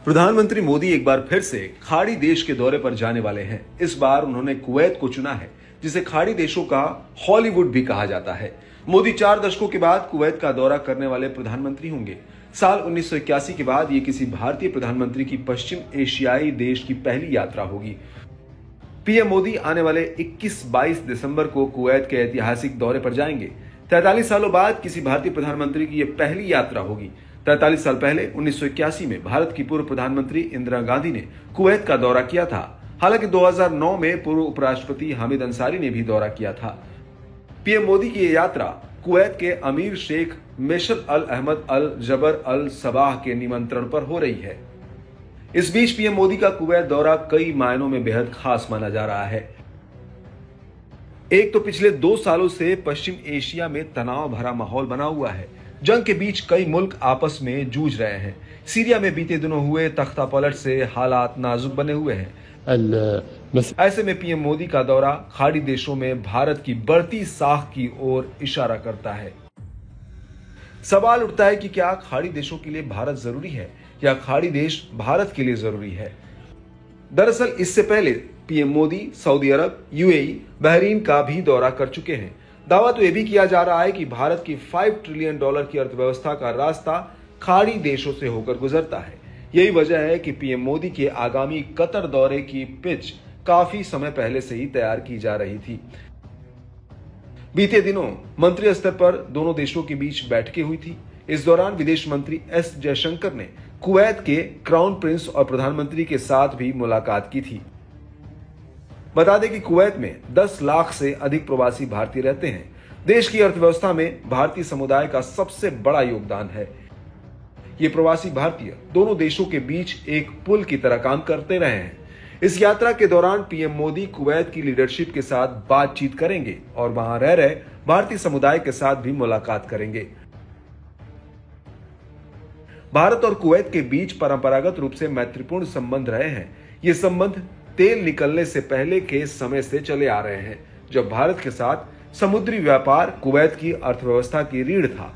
प्रधानमंत्री मोदी एक बार फिर से खाड़ी देश के दौरे पर जाने वाले हैं। इस बार उन्होंने कुवैत को चुना है, जिसे खाड़ी देशों का हॉलीवुड भी कहा जाता है। मोदी 4 दशकों के बाद कुवैत का दौरा करने वाले प्रधानमंत्री होंगे। साल 1981 के बाद ये किसी भारतीय प्रधानमंत्री की पश्चिम एशियाई देश की पहली यात्रा होगी। पीएम मोदी आने वाले 21-22 दिसंबर को कुवैत के ऐतिहासिक दौरे पर जाएंगे। 43 सालों बाद किसी भारतीय प्रधानमंत्री की यह पहली यात्रा होगी। 43 साल पहले 1981 में भारत की पूर्व प्रधानमंत्री इंदिरा गांधी ने कुवैत का दौरा किया था। हालांकि 2009 में पूर्व उपराष्ट्रपति हामिद अंसारी ने भी दौरा किया था। पीएम मोदी की यह यात्रा कुवैत के अमीर शेख मेशल अल अहमद अल जबर अल सबाह के निमंत्रण पर हो रही है। इस बीच पीएम मोदी का कुवैत दौरा कई मायनों में बेहद खास माना जा रहा है। एक तो पिछले 2 सालों से पश्चिम एशिया में तनाव भरा माहौल बना हुआ है। जंग के बीच कई मुल्क आपस में जूझ रहे हैं। सीरिया में बीते दिनों हुए तख्तापलट से हालात नाजुक बने हुए हैं। ऐसे में पीएम मोदी का दौरा खाड़ी देशों में भारत की बढ़ती साख की ओर इशारा करता है। सवाल उठता है कि क्या खाड़ी देशों के लिए भारत जरूरी है या खाड़ी देश भारत के लिए जरूरी है। दरअसल इससे पहले पीएम मोदी सऊदी अरब, यूएई, बहरीन का भी दौरा कर चुके हैं। दावा तो यह भी किया जा रहा है कि भारत की $5 ट्रिलियन की अर्थव्यवस्था का रास्ता खाड़ी देशों से होकर गुजरता है। यही वजह है कि पीएम मोदी के आगामी कतर दौरे की पिच काफी समय पहले से ही तैयार की जा रही थी। बीते दिनों मंत्री स्तर पर दोनों देशों के बीच बैठकें हुई थी। इस दौरान विदेश मंत्री एस जयशंकर ने कुवैत के क्राउन प्रिंस और प्रधानमंत्री के साथ भी मुलाकात की थी। बता दें कि कुवैत में 10 लाख से अधिक प्रवासी भारतीय रहते हैं। देश की अर्थव्यवस्था में भारतीय समुदाय का सबसे बड़ा योगदान है। ये प्रवासी भारतीय दोनों देशों के बीच एक पुल की तरह काम करते रहे हैं। इस यात्रा के दौरान पीएम मोदी कुवैत की लीडरशिप के साथ बातचीत करेंगे और वहां रह रहे भारतीय समुदाय के साथ भी मुलाकात करेंगे। भारत और कुवैत के बीच परंपरागत रूप से मैत्रीपूर्ण संबंध रहे हैं। ये संबंध तेल निकलने से पहले के समय से चले आ रहे हैं, जब भारत के साथ समुद्री व्यापार कुवैत की अर्थव्यवस्था की रीढ़ था।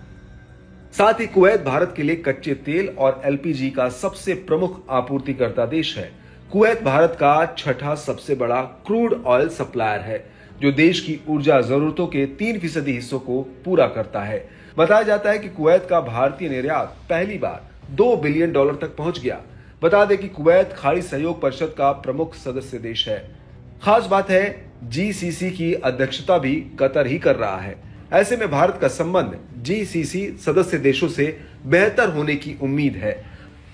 साथ ही कुवैत भारत के लिए कच्चे तेल और एलपीजी का सबसे प्रमुख आपूर्तिकर्ता देश है। कुवैत भारत का 6ठा सबसे बड़ा क्रूड ऑयल सप्लायर है, जो देश की ऊर्जा जरूरतों के 3% हिस्सों को पूरा करता है। बताया जाता है कि कुवैत का भारतीय निर्यात पहली बार $2 बिलियन तक पहुंच गया। बता दें कि कुवैत खाड़ी सहयोग परिषद का प्रमुख सदस्य देश है। खास बात है, जीसीसी की अध्यक्षता भी कतर ही कर रहा है। ऐसे में भारत का संबंध जीसीसी सदस्य देशों से बेहतर होने की उम्मीद है।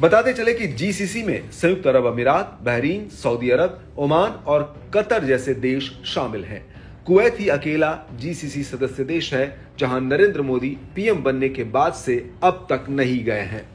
बताते चले कि जीसीसी में संयुक्त अरब अमीरात, बहरीन, सऊदी अरब, ओमान और कतर जैसे देश शामिल हैं। कुवैत ही अकेला जीसीसी सदस्य देश है जहां नरेंद्र मोदी पीएम बनने के बाद से अब तक नहीं गए हैं।